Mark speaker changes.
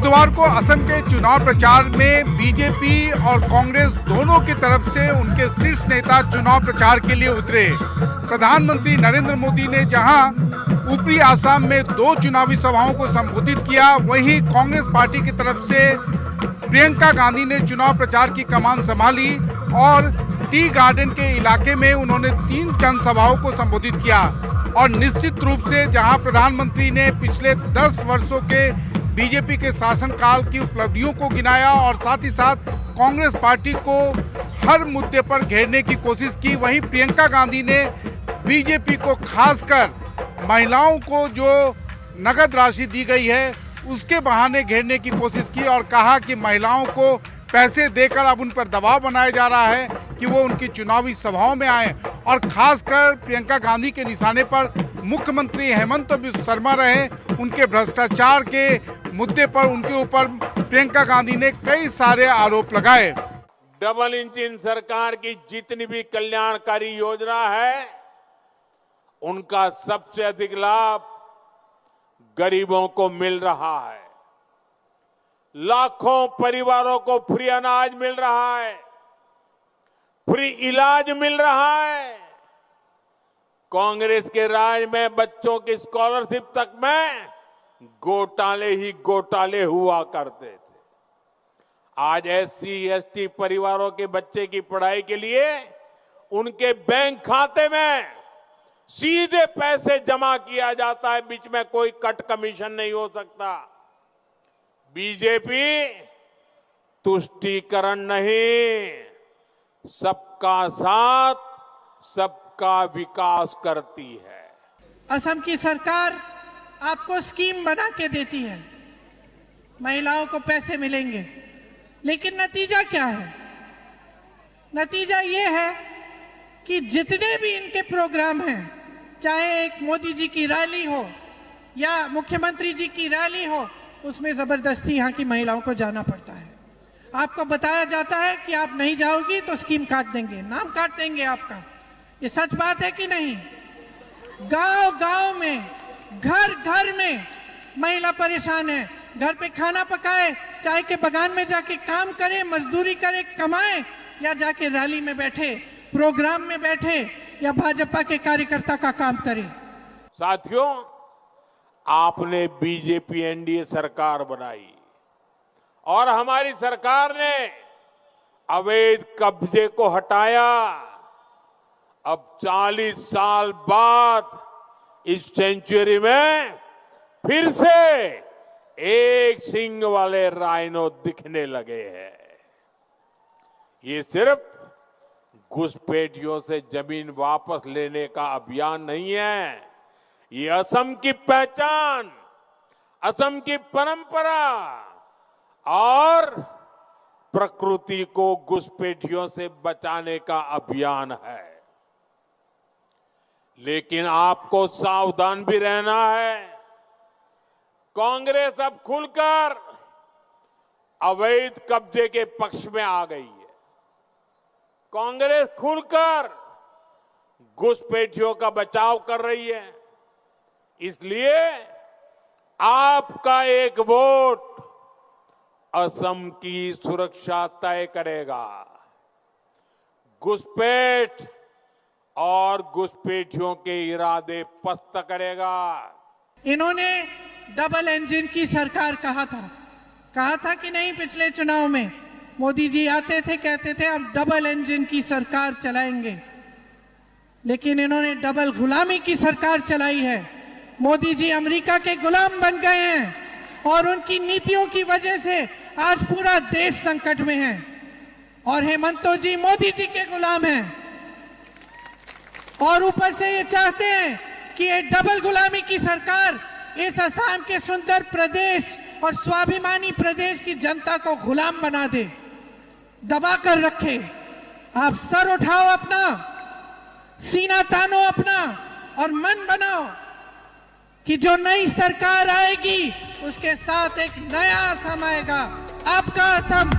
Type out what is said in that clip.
Speaker 1: बुधवार को असम के चुनाव प्रचार में बीजेपी और कांग्रेस दोनों की तरफ से उनके शीर्ष नेता चुनाव प्रचार के लिए उतरे। प्रधानमंत्री नरेंद्र मोदी ने जहां ऊपरी आसाम में 2 चुनावी सभाओं को संबोधित किया, वहीं कांग्रेस पार्टी की तरफ से प्रियंका गांधी ने चुनाव प्रचार की कमान संभाली और टी गार्डन के इलाके में उन्होंने 3 जनसभाओं को संबोधित किया। और निश्चित रूप से जहां प्रधानमंत्री ने पिछले 10 वर्षों के बीजेपी के शासनकाल की उपलब्धियों को गिनाया और साथ ही साथ कांग्रेस पार्टी को हर मुद्दे पर घेरने की कोशिश की, वहीं प्रियंका गांधी ने बीजेपी को खासकर महिलाओं को जो नगद राशि दी गई है उसके बहाने घेरने की कोशिश की और कहा कि महिलाओं को पैसे देकर अब उन पर दबाव बनाया जा रहा है कि वो उनकी चुनावी सभाओं में आए। और खासकर प्रियंका गांधी के निशाने पर मुख्यमंत्री हेमंत बिस्वा शर्मा रहे। उनके भ्रष्टाचार के मुद्दे पर उनके ऊपर प्रियंका गांधी ने कई सारे आरोप लगाए।
Speaker 2: डबल इंजन सरकार की जितनी भी कल्याणकारी योजना है उनका सबसे अधिक लाभ गरीबों को मिल रहा है। लाखों परिवारों को फ्री अनाज मिल रहा है, फ्री इलाज मिल रहा है। कांग्रेस के राज में बच्चों की स्कॉलरशिप तक में घोटाले ही घोटाले हुआ करते थे। आज एससी एसटी परिवारों के बच्चे की पढ़ाई के लिए उनके बैंक खाते में सीधे पैसे जमा किया जाता है, बीच में कोई कट कमीशन नहीं हो सकता। बीजेपी तुष्टीकरण नहीं, सबका साथ सबका विकास करती है।
Speaker 3: असम की सरकार आपको स्कीम बना के देती है, महिलाओं को पैसे मिलेंगे, लेकिन नतीजा क्या है? नतीजा ये है कि जितने भी इनके प्रोग्राम हैं, चाहे एक मोदी जी की रैली हो या मुख्यमंत्री जी की रैली हो, उसमें जबरदस्ती यहाँ की महिलाओं को जाना पड़ता है। आपको बताया जाता है कि आप नहीं जाओगी तो स्कीम काट देंगे, नाम काट देंगे आपका। ये सच बात है कि नहीं? गांव गांव में, घर घर में महिला परेशान है। घर पे खाना पकाए, चाय के बगान में जाके काम करे, मजदूरी करे, कमाए, या जाके रैली में बैठे, प्रोग्राम में बैठे, या भाजपा के कार्यकर्ता का काम करे।
Speaker 2: साथियों, आपने बीजेपी एनडीए सरकार बनाई और हमारी सरकार ने अवैध कब्जे को हटाया। अब 40 साल बाद इस सेंचुरी में फिर से एक सींग वाले राइनो दिखने लगे हैं। ये सिर्फ घुसपैठियों से जमीन वापस लेने का अभियान नहीं है, ये असम की पहचान, असम की परंपरा और प्रकृति को घुसपैठियों से बचाने का अभियान है। लेकिन आपको सावधान भी रहना है। कांग्रेस अब खुलकर अवैध कब्जे के पक्ष में आ गई है। कांग्रेस खुलकर घुसपैठियों का बचाव कर रही है। इसलिए आपका एक वोट असम की सुरक्षा तय करेगा। घुसपैठ और घुसपैठियों के इरादे पस्त करेगा।
Speaker 3: इन्होंने डबल इंजन की सरकार कहा था कि नहीं? पिछले चुनाव में मोदी जी आते थे, कहते थे अब डबल इंजन की सरकार चलाएंगे, लेकिन इन्होंने डबल गुलामी की सरकार चलाई है। मोदी जी अमेरिका के गुलाम बन गए हैं और उनकी नीतियों की वजह से आज पूरा देश संकट में है। और हेमंत जी मोदी जी के गुलाम हैं और ऊपर से ये चाहते हैं कि ये डबल गुलामी की सरकार इस असम के सुंदर प्रदेश और स्वाभिमानी प्रदेश की जनता को गुलाम बना दे, दबा कर रखे। आप सर उठाओ अपना, सीना तानो अपना और मन बनाओ कि जो नई सरकार आएगी उसके साथ एक नया असम आएगा, आपका असम।